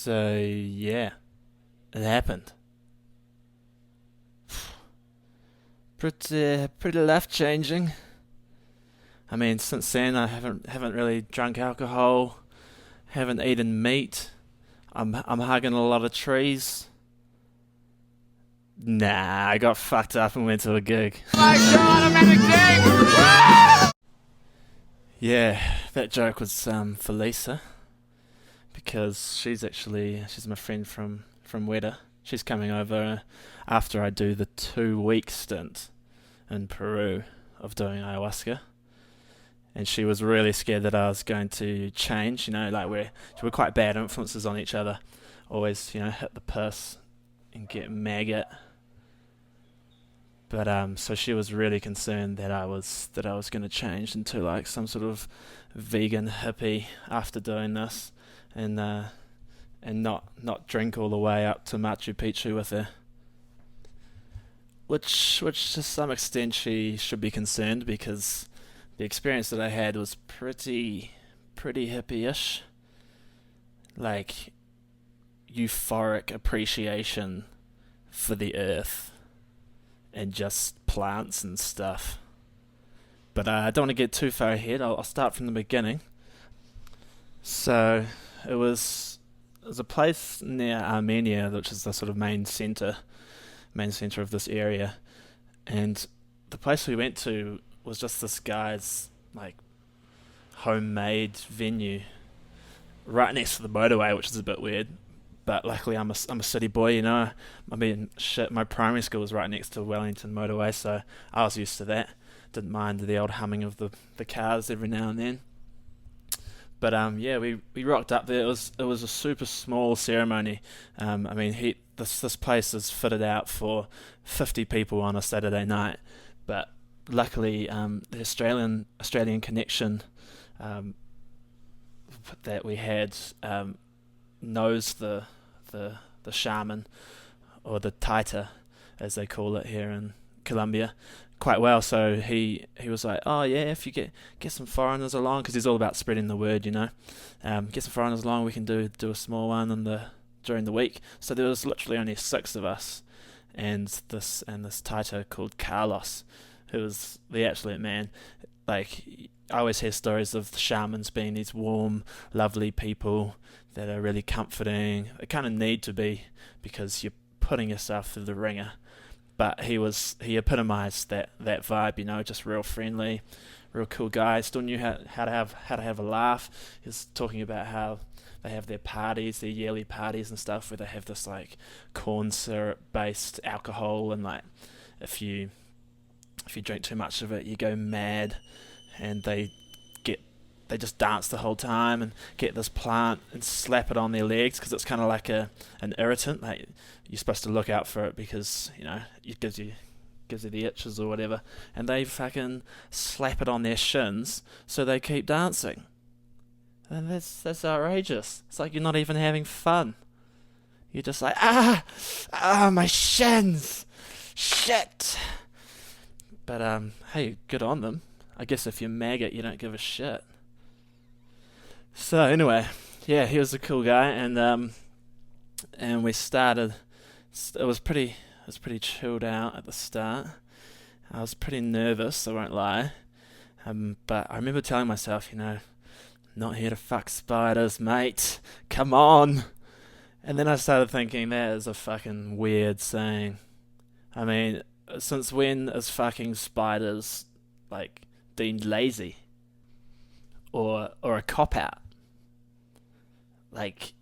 So yeah, it happened. Pretty life changing. I mean, since then I haven't really drunk alcohol, haven't eaten meat. I'm hugging a lot of trees. Nah, I got fucked up and went to a gig. Oh my god, I'm at a gig! Yeah, that joke was for Lisa because she's my friend from Weta. She's coming over after I do the 2 week stint in Peru of doing ayahuasca. And she was really scared that I was going to change, like we're quite bad influences on each other. Always, hit the piss and get maggot. But so she was really concerned that I was going to change into like some sort of vegan hippie after doing this, and not drink all the way up to Machu Picchu with her. Which to some extent she should be concerned because the experience that I had was pretty hippie-ish. Like euphoric appreciation for the earth and just plants and stuff. But I don't want to get too far ahead. I'll start from the beginning. So it was a place near Armenia, which is the sort of main center of this area, and the place we went to was just this guy's like homemade venue right next to the motorway, which is a bit weird. But luckily, I'm a city boy, I mean, shit, my primary school was right next to Wellington motorway, so I was used to that. Didn't mind the old humming of the cars every now and then. But yeah, we rocked up there. It was a super small ceremony. I mean, this place is fitted out for 50 people on a Saturday night. But luckily, the Australian connection that we had knows the shaman, or the taita as they call it here in Colombia, quite well. So he was like, oh yeah, if you get some foreigners along, because he's all about spreading the word, get some foreigners along, we can do a small one during the week. So there was literally only 6 of us, and this taita called Carlos, who was the absolute man. Like, I always hear stories of the shamans being these warm, lovely people that are really comforting. They kind of need to be, because you're putting yourself through the ringer. But he epitomized that vibe, just real friendly, real cool guy. Still knew how to have a laugh. He was talking about how they have their parties, their yearly parties and stuff, where they have this like corn syrup based alcohol, and like if you drink too much of it, you go mad. And they just dance the whole time and get this plant and slap it on their legs, because it's kind of like an irritant. Like, you're supposed to look out for it because it gives you the itches or whatever. And they fucking slap it on their shins so they keep dancing. And that's outrageous. It's like you're not even having fun. You're just like, my shins, shit. But hey, good on them. I guess if you're maggot, you don't give a shit. So anyway, yeah, he was a cool guy, and we started. It was pretty chilled out at the start. I was pretty nervous, I won't lie. But I remember telling myself, not here to fuck spiders, mate. Come on. And then I started thinking, that is a fucking weird saying. I mean, since when is fucking spiders like deemed lazy or a cop out? Like,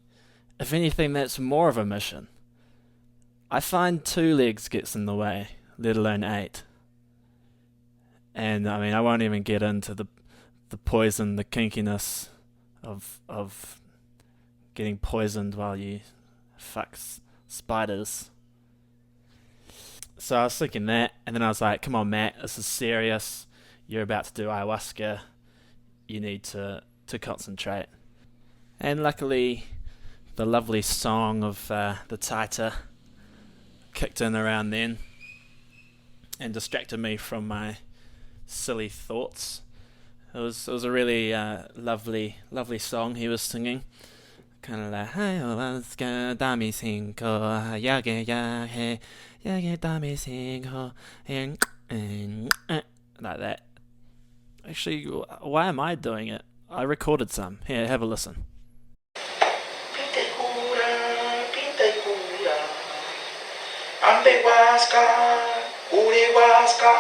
if anything, that's more of a mission. I find 2 legs gets in the way, let alone 8. And I mean, I won't even get into the poison, the kinkiness of getting poisoned while you fuck spiders. So I was thinking that, and then I was like, come on, Matt, this is serious. You're about to do ayahuasca. You need to concentrate. And luckily, the lovely song of the taita kicked in around then and distracted me from my silly thoughts. It was a really lovely song he was singing. kind of like Ayahuasca, dame cinco, yage, yage, yage, dame cinco, like that. Actually, why am I doing it? I recorded some. Here, have a listen. Pinta y cura, Ayahuasca, Ayahuasca,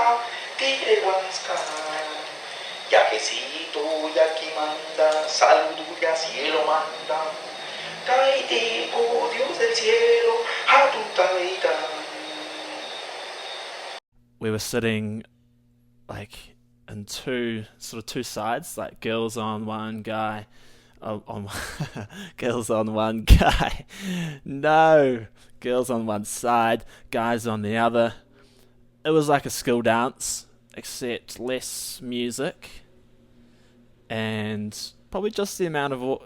Ayahuasca, Yaquecito, yaqui manda, salud ya cielo manda, cáete, oh Dios del cielo, a tu taita. We were sitting like in two sides, like girls on one guy, girls on one guy. No, girls on one side, guys on the other. It was like a school dance, except less music, and probably just the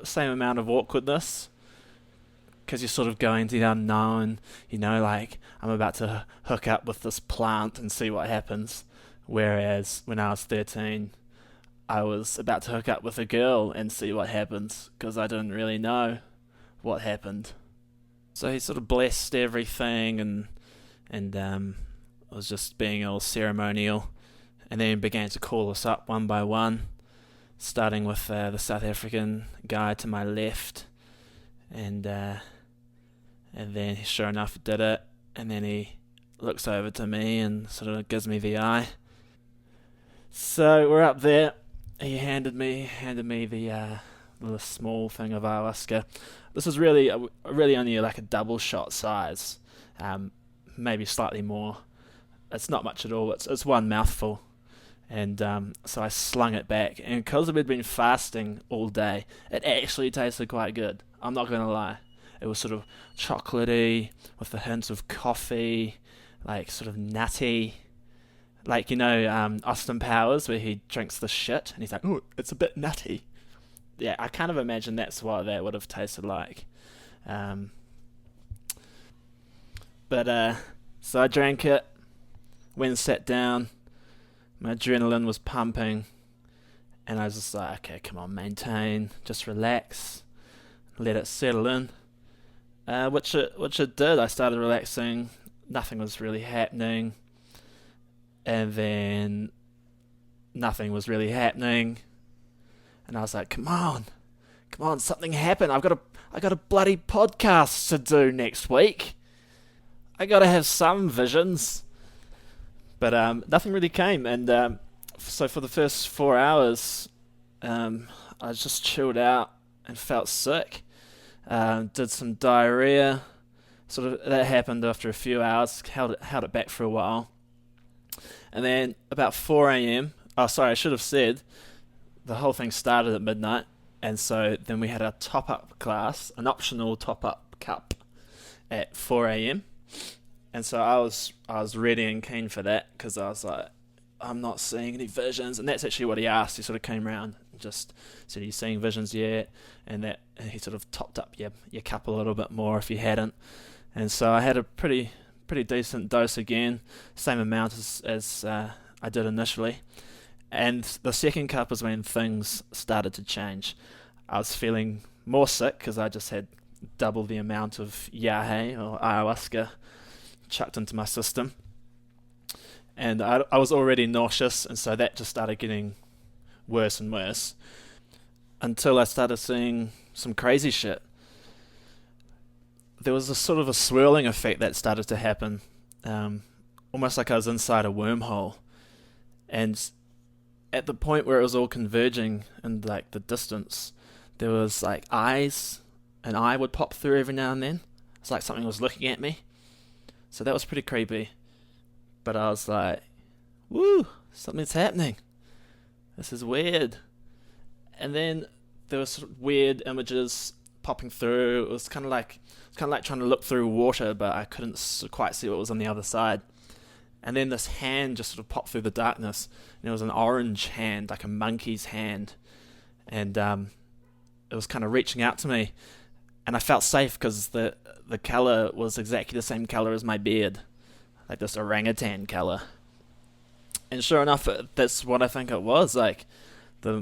same amount of awkwardness. Because you're sort of going to the unknown, like I'm about to hook up with this plant and see what happens. Whereas when I was 13, I was about to hook up with a girl and see what happens, because I didn't really know what happened. So he sort of blessed everything and was just being all ceremonial, and then began to call us up one by one, starting with the South African guy to my left, and then he sure enough did it, and then he looks over to me and sort of gives me the eye. So we're up there. He handed me the little small thing of ayahuasca. This is really only like a double shot size, maybe slightly more. It's not much at all. It's one mouthful, and so I slung it back. And because we'd been fasting all day, it actually tasted quite good. I'm not gonna lie. It was sort of chocolatey with the hints of coffee, like sort of nutty. Like, Austin Powers, where he drinks the shit and he's like, "Oh, it's a bit nutty." Yeah, I kind of imagine that's what that would have tasted like. So I drank it, went and sat down. My adrenaline was pumping, and I was just like, okay, come on, maintain, just relax, let it settle in. Which it did. I started relaxing. Nothing was really happening. And then nothing was really happening. And I was like, come on, something happened. I got a bloody podcast to do next week. I got to have some visions. But nothing really came. And so for the first 4 hours, I just chilled out and felt sick. Did some diarrhea. Sort of that happened after a few hours. Held it back for a while. And then about 4 a.m. Oh, sorry, I should have said the whole thing started at midnight, and so then we had a top-up class, an optional top-up cup, at 4 a.m. And so I was ready and keen for that, because I was like, I'm not seeing any visions, and that's actually what he asked. He sort of came around and just said, "Are you seeing visions yet?" And he sort of topped up your cup a little bit more if you hadn't. And so I had a pretty decent dose again, same amount as I did initially. And the second cup was when things started to change. I was feeling more sick because I just had double the amount of yage or ayahuasca chucked into my system. And I was already nauseous, and so that just started getting worse and worse until I started seeing some crazy shit. There was a sort of a swirling effect that started to happen, almost like I was inside a wormhole. And at the point where it was all converging in like the distance, there was like eyes. An eye would pop through every now and then. It's like something was looking at me. So that was pretty creepy. But I was like, woo, something's happening. This is weird. And then there was sort of weird images popping through. It was kind of like trying to look through water, but I couldn't quite see what was on the other side. And then this hand just sort of popped through the darkness, and it was an orange hand, like a monkey's hand, and it was kind of reaching out to me, and I felt safe because the color was exactly the same color as my beard, like this orangutan color. And sure enough, that's what I think it was. Like,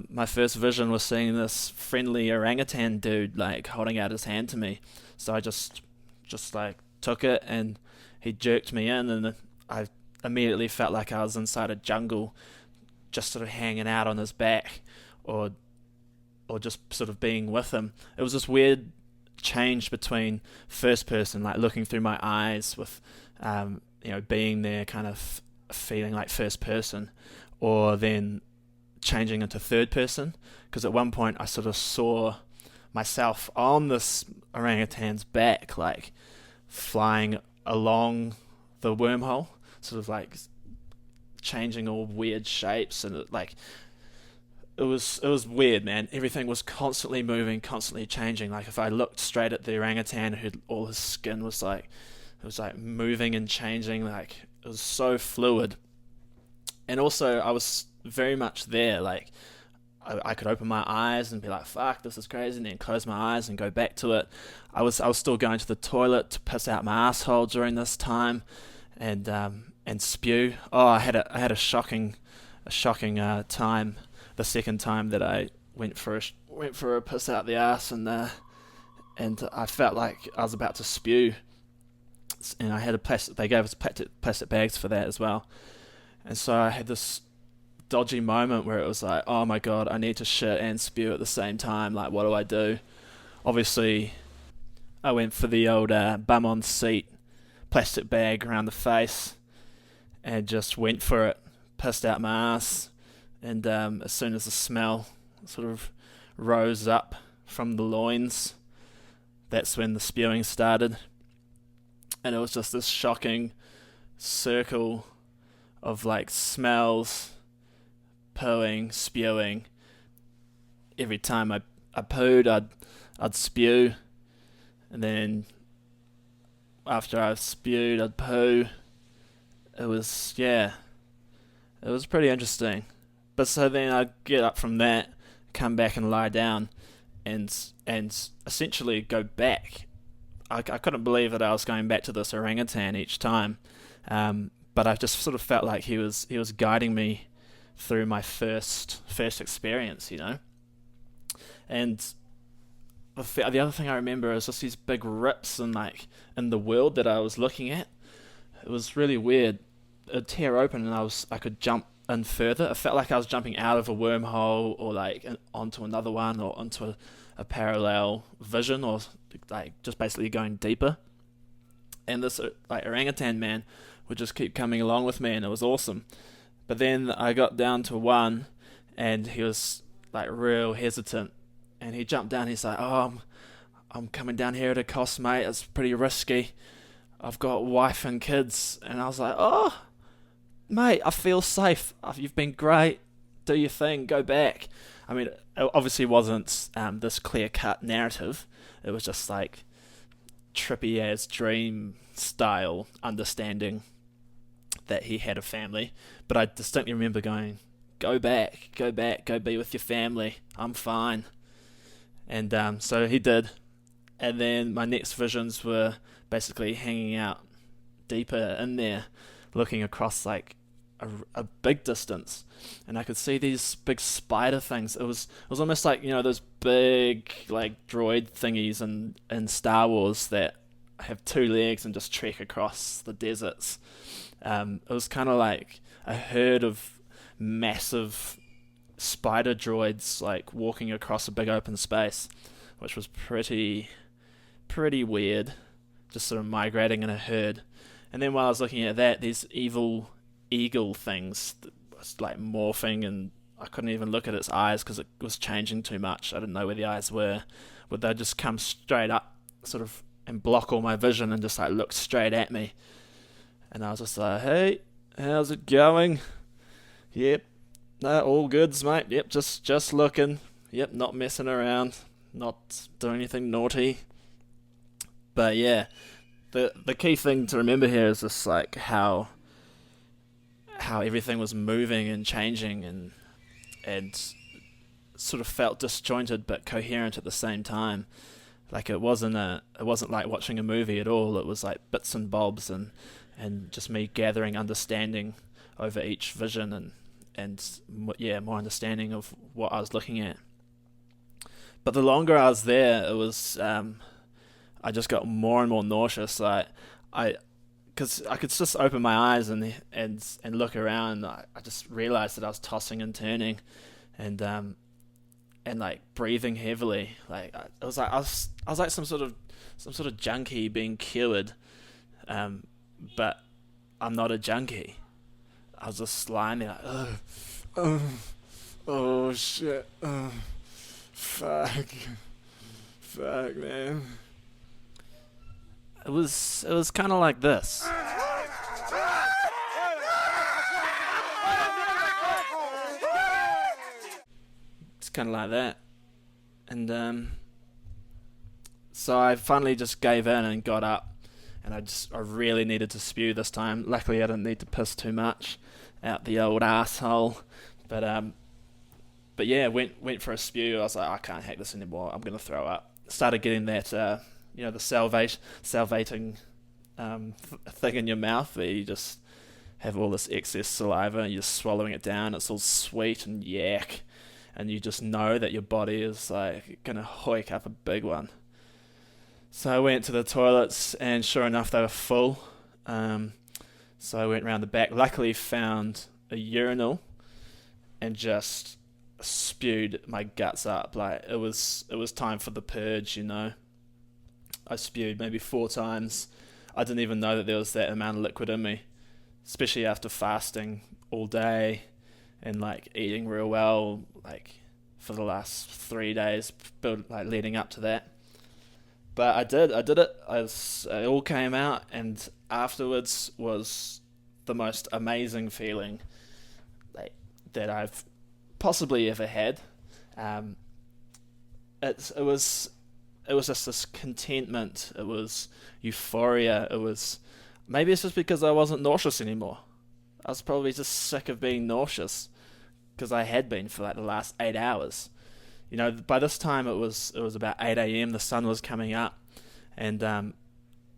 my first vision was seeing this friendly orangutan dude like holding out his hand to me. So I just like took it, and he jerked me in, and I immediately felt like I was inside a jungle, just sort of hanging out on his back, or just sort of being with him. It was this weird change between first person, like looking through my eyes with, being there, kind of feeling like first person, or then changing into third person, because at one point I sort of saw myself on this orangutan's back, like flying along the wormhole, sort of like changing all weird shapes, and it was weird, man. Everything was constantly moving, constantly changing. Like if I looked straight at the orangutan, all his skin was like, it was like moving and changing, like it was so fluid. And also I was very much there, like I could open my eyes and be like, fuck, this is crazy, and then close my eyes and go back to it. I was still going to the toilet to piss out my asshole during this time, and spew. Oh, I had a shocking time the second time that I went for a piss out the ass, and I felt like I was about to spew, and I had they gave us plastic bags for that as well, and so I had this dodgy moment where it was like, oh my god, I need to shit and spew at the same time, like what do I do? Obviously I went for the old bum on seat plastic bag around the face and just went for it, pissed out my ass, and as soon as the smell sort of rose up from the loins, that's when the spewing started. And it was just this shocking circle of like smells, pooing, spewing. Every time I pooed, I'd spew, and then after I spewed, I'd poo. It was pretty interesting. But so then I'd get up from that, come back and lie down, and essentially go back. I couldn't believe that I was going back to this orangutan each time, but I just sort of felt like he was guiding me through my first experience, And the other thing I remember is just these big rips in the world that I was looking at. It was really weird. It'd tear open and I could jump in further. It felt like I was jumping out of a wormhole, or like onto another one, or onto a parallel vision, or like just basically going deeper. And this like orangutan man would just keep coming along with me, and it was awesome. But then I got down to one, and he was like real hesitant, and he jumped down. He's like, "Oh, I'm coming down here at a cost, mate. It's pretty risky. I've got wife and kids." And I was like, "Oh, mate, I feel safe. You've been great. Do your thing. Go back." I mean, it obviously wasn't this clear-cut narrative. It was just like trippy as dream style understanding that he had a family. But I distinctly remember going, go back, go be with your family. I'm fine. And so he did. And then my next visions were basically hanging out deeper in there, looking across like a big distance, and I could see these big spider things. It was almost like, those big like droid thingies in Star Wars that have two legs and just trek across the deserts. It was kind of like a herd of massive spider droids like walking across a big open space, which was pretty weird, just sort of migrating in a herd. And then while I was looking at that, these evil eagle things that was like morphing, and I couldn't even look at its eyes because it was changing too much. I didn't know where the eyes were. Would they just come straight up sort of and block all my vision and just like look straight at me? And I was just like, "Hey, how's it going? Yep, no, all goods, mate. Yep, just looking. Yep, not messing around, not doing anything naughty." But yeah, the key thing to remember here is just like how everything was moving and changing, and sort of felt disjointed but coherent at the same time. Like it wasn't like watching a movie at all. It was like bits and bobs, and just me gathering understanding over each vision, more understanding of what I was looking at. But the longer I was there, it was I just got more and more nauseous. Because I could just open my eyes and look around. I just realized that I was tossing and turning, and like breathing heavily. Like I was like some sort of junkie being cured, but I'm not a junkie. I was just slimy, like oh shit, fuck, man. It was kind of like this. It's kind of like that, and so I finally just gave in and got up, and I really needed to spew this time. Luckily, I didn't need to piss too much out the old asshole, but yeah, went for a spew. I was like, I can't hack this anymore. I'm gonna throw up. Started getting that, the salivating thing in your mouth where you just have all this excess saliva and you're swallowing it down. It's all sweet and yak, and you just know that your body is like gonna hoik up a big one. So I went to the toilets, and sure enough, they were full. So I went round the back. Luckily, found a urinal, and just spewed my guts up. Like it was time for the purge, you know. I spewed maybe 4 times. I didn't even know that there was that amount of liquid in me, especially after fasting all day and like eating real well, like for the last 3 days, leading up to that. But I did it. It all came out, and afterwards was the most amazing feeling that I've possibly ever had. It was just this contentment. It was euphoria. Maybe it's just because I wasn't nauseous anymore. I was probably just sick of being nauseous, because I had been for like the last 8 hours. You know, by this time it was about 8 a.m. The sun was coming up, and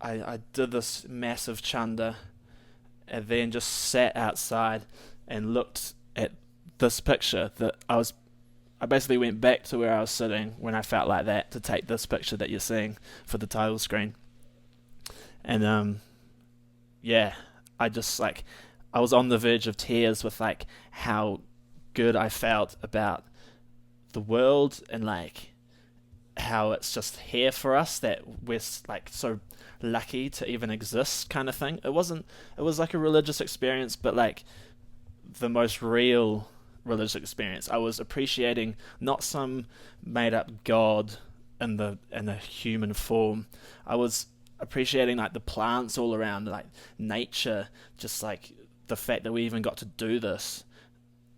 I did this massive chanda, and then just sat outside and looked at this picture that I basically went back to where I was sitting when I felt like that to take this picture that you're seeing for the title screen. And I just I was on the verge of tears with like how good I felt about the world, and like how it's just here for us, that we're like so lucky to even exist, kind of thing. It was like a religious experience, but like the most real religious experience. I was appreciating not some made up god in the human form. I was appreciating like the plants all around, like nature, just like the fact that we even got to do this.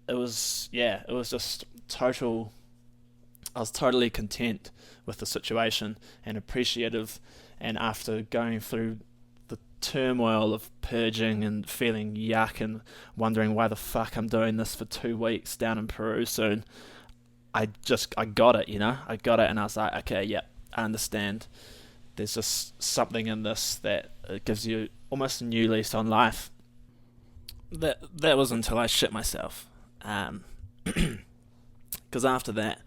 It was just total. I was totally content with the situation and appreciative, and after going through the turmoil of purging and feeling yuck and wondering why the fuck I'm doing this for 2 weeks down in Peru soon, I got it, you know? I got it, and I was like, okay, yeah, I understand. There's just something in this that gives you almost a new lease on life. That was until I shit myself. Because after that,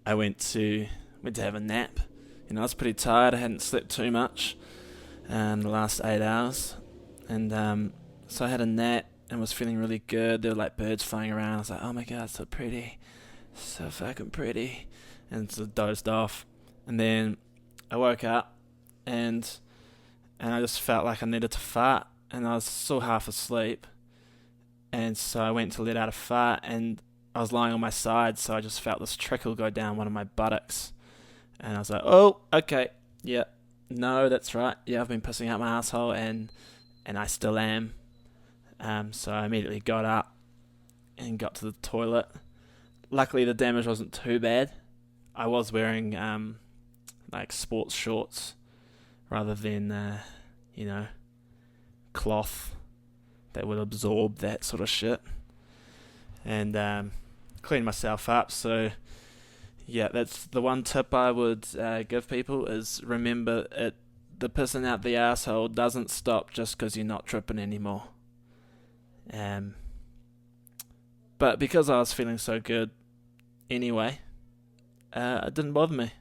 I went to have a nap. You know, I was pretty tired. I hadn't slept too much in the last 8 hours, and so I had a nap and was feeling really good. There were like birds flying around. I was like, oh my god, so pretty, so fucking pretty, and so dozed off. And then I woke up, and I just felt like I needed to fart, and I was still half asleep, and so I went to let out a fart, and I was lying on my side, so I just felt this trickle go down one of my buttocks. And I was like, oh, okay, yeah, no, that's right. Yeah, I've been pissing out my asshole, and I still am. So I immediately got up and got to the toilet. Luckily, the damage wasn't too bad. I was wearing, like, sports shorts rather than, cloth that would absorb that sort of shit. And cleaned myself up. So yeah, that's the one tip I would give people, is remember the pissing out the asshole doesn't stop just because you're not tripping anymore. But But because I was feeling so good anyway, it didn't bother me.